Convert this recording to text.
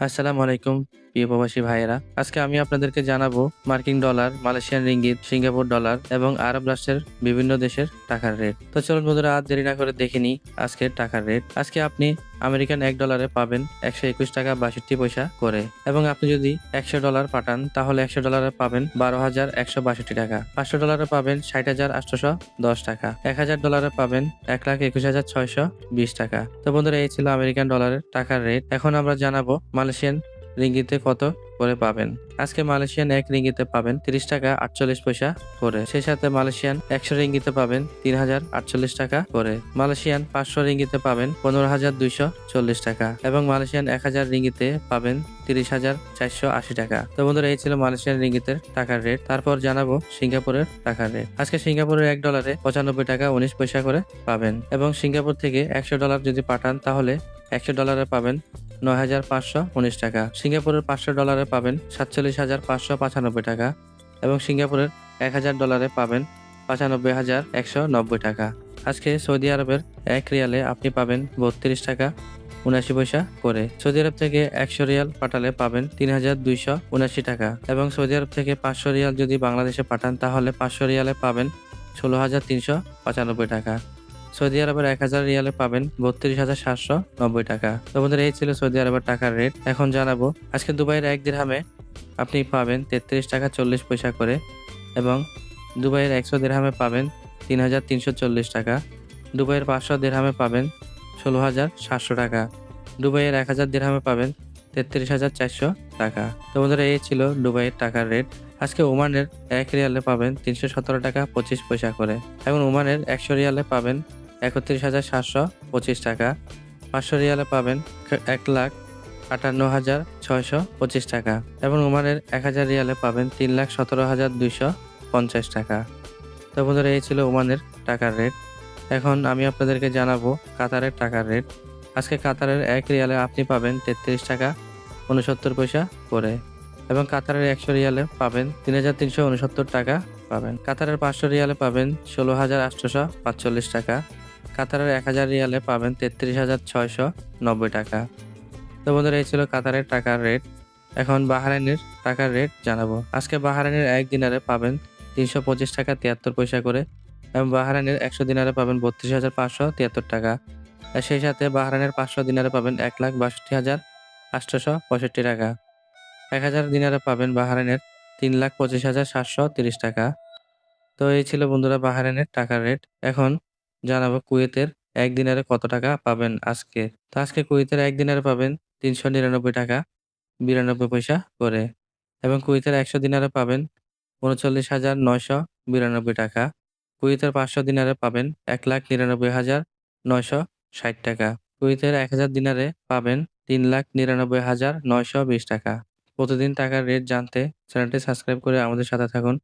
আসসালামু আলাইকুম প্রিয় প্রবাসী ভাইয়েরা। আজকে আমি আপনাদেরকে জানাবো মার্কিন dollar, Malaysian ringgit, Singapore dollar এবং আরব রাষ্ট্রের বিভিন্ন দেশের টাকার রেট। তো চলুন বন্ধুরা, আর দেরি না করে দেখে নিই আজকের টাকার রেট। আজকে আপনি আমেরিকান $1 পাবেন 121 টাকা 62 পয়সা করে, এবং আপনি যদি $100 পাঠান তাহলে $100 পাবেন 12,162 টাকা। $500 পাবেন 60,810 টাকা। $1,000 পাবেন 1,21,620 টাকা। তো বন্ধুরা, এই ছিল আমেরিকান ডলারের টাকার রেট। এখন আমরা জানাবো মালয়েশিয়ান রিঙ্গিতে কত করে পাবেন। আজকে মালয়েশিয়ান 1 রিঙ্গিতে পাবেন 30 টাকা 48 পয়সা করে। সেই সাথে মালয়েশিয়ান 100 রিঙ্গিতে পাবেন 3,048 টাকা করে। মালয়েশিয়ান 500 রিঙ্গিতে পাবেন 15,240 টাকা এবং মালয়েশিয়ান 1000 রিঙ্গিতে পাবেন 30,480 টাকা। তো বন্ধুরা, এই ছিল মালয়েশিয়ান রিঙ্গিতের টাকার রেট। তারপর জানাবো সিঙ্গাপুরের টাকার রেট। আজকে সিঙ্গাপুরের $1 95 টাকা 19 পয়সা করে পাবেন, এবং সিঙ্গাপুর থেকে $100 যদি পাঠান তাহলে $100 পাবেন 9,519 টাকা। সিঙ্গাপুরের $500 পাবেন 47,595 টাকা এবং সিঙ্গাপুরের $1,000 পাবেন 95,190 টাকা। আজকে সৌদি আরবের 1 রিয়ালে আপনি পাবেন 32 টাকা 79 পয়সা করে। সৌদি আরব থেকে 100 রিয়াল পাঠালে পাবেন 3,279 টাকা, এবং সৌদি আরব থেকে 500 রিয়াল যদি বাংলাদেশে পাঠান তাহলে 500 রিয়ালে পাবেন 16,395 টাকা। সৌদি আরবের 1,000 রিয়ালে পাবেন 32,790 টাকা। তো বন্ধুরা, এই ছিল সৌদি আরবের টাকার রেট। এখন জানাবো আজকে দুবাইয়ের 1 দিরহামে আপনি পাবেন 33 টাকা 40 পয়সা করে, এবং দুবাইয়ের 100 দিরহামে পাবেন 3,340 টাকা। দুবাইয়ের 500 দিরহামে পাবেন 16,700 টাকা। দুবাইয়ের 1,000 দিরহামে পাবেন 33,400 টাকা। তো বন্ধুরা, এই ছিল দুবাইয়ের টাকার রেট। আজকে ওমানের 1 রিয়ালে পাবেন 317 টাকা 25 পয়সা করে, এবং ওমানের 100 রিয়ালে পাবেন 31,725 টাকা। 500 রিয়ালে পাবেন 1,58,625 টাকা, এবং ওমানের 1,000 রিয়ালে পাবেন 3,17,250 টাকা। তো বন্ধুরা, এই ছিল ওমানের টাকার রেট। এখন আমি আপনাদেরকে জানাবো কাতারের টাকার রেট। আজকে কাতারের 1 রিয়ালে আপনি পাবেন 33 টাকা 69 পয়সা করে, এবং কাতারের 100 রিয়ালে পাবেন 3,369 টাকা পাবেন। কাতারের 500 রিয়ালে পাবেন 16,845 টাকা। কাতারের 1,000 রিয়ালে পাবেন 33,690 টাকা। তো বন্ধুরা, এই ছিল কাতারের টাকার রেট। এখন বাহরাইনের টাকার রেট জানাবো। আজকে বাহরাইনের 1 দিনারে পাবেন 325 টাকা 73 পয়সা করে, এবং বাহরাইনের 100 দিনারে পাবেন 32,573 টাকা। আর সেই সাথে বাহরাইনের 500 দিনারে পাবেন 1,62,865 টাকা। 1,000 দিনারে পাবেন বাহরাইনের 3,25,730 টাকা। তো এই ছিল বন্ধুরা বাহরাইনের টাকার রেট। এখন জানাবো কুয়েতের 1 দিনারে কত টাকা পাবেন আজকে। তো আজকে কুয়েতের 1 দিনারে পাবেন 399 টাকা 92 পয়সা করে, এবং কুয়েতের 100 দিনারে পাবেন 39,992 টাকা। কুয়েতের 500 দিনারে পাবেন 1,99,960 টাকা। কুয়েতের 1,000 দিনারে পাবেন 3,99,920 টাকা। প্রতিদিন টাকার রেট জানতে চ্যানেলটি সাবস্ক্রাইব করে আমাদের সাথে থাকুন।